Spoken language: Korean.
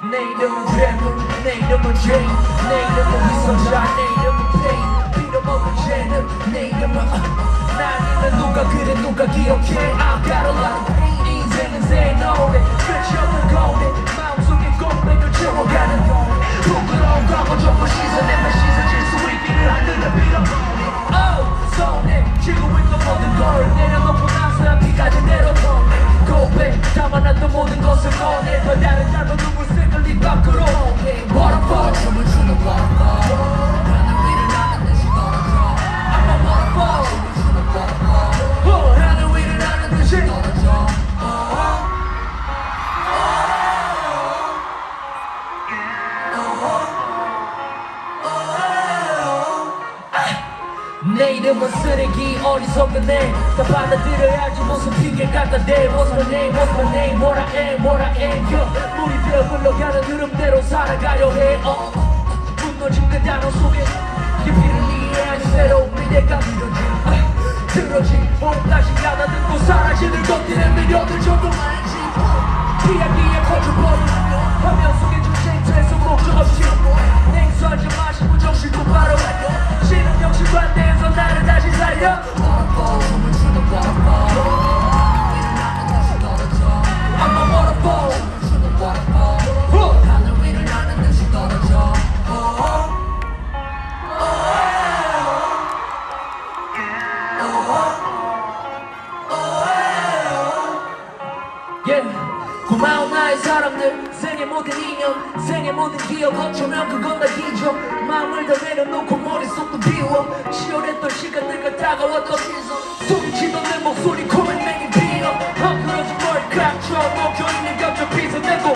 내 이름은 괴물, 내 이름은 죄인, 내 이름은 위선자, 내 이름은 페인, 빌어먹은 죄는 내 이름은 난 있는 누가 그래 누가 기억해. I've got a lot of pain. 인생은 새 노래 끝이 없는 거래. 마음속에 공백을 채워가는 부끄러운 과거 전부 씻어내면 씻어질 수 있기를 하늘을 빌어보네. 손에 쥐고 있던 모든 걸 내려놓고 나서 비까지 내려보내. 고백 담아놨던 모든 것을 꺼내. 더 다른 짧은 눈물색을 입 밖으로 Waterfall 춤을 추는 Waterfall. 하늘 위를 나는 듯이 떨어져. I'm a waterfall. 춤을 추는 Waterfall. 하늘 위를 나는 듯이 떨어져. 내 이름은 쓰레기 어리석은 애다 받아들여야지 무슨 핑계 갖다 대. What's my name, what's my name, what I am, what I am. 물이 되어 흘러가는 흐름대로 살아가려 해. 무너진 그 단어 속에 깊이를 이해하니 새로운 미래가 들어진 다시 가다듬고 사라지는 것들의 미련을 저도 알지. 피하기에 퍼져버린 화면 속에 주체에서 목적 없이 냉소하지 마시고 정신 똑바로 신은 역시 반대해서 나를 다시 살려. Waterfall 춤을 추는 Waterfall. 하늘 위를 나는 듯이 떨어져. I'm a waterfall. 춤을 추는 Waterfall. 하늘 위를 나는 듯이 떨어져. 고마운 나의 사람들 생의 모든 인연 생의 모든 기억 어쩌면 그건 다 기적. 마음을 다 내려놓고 머릿속도 비워. 치열했던 시간들과 다가왔던 시선 소리치던 내 목소리 코를 맹이 비어. 헝클어진 머리카락처럼 먹혀있는 감정 빗어내고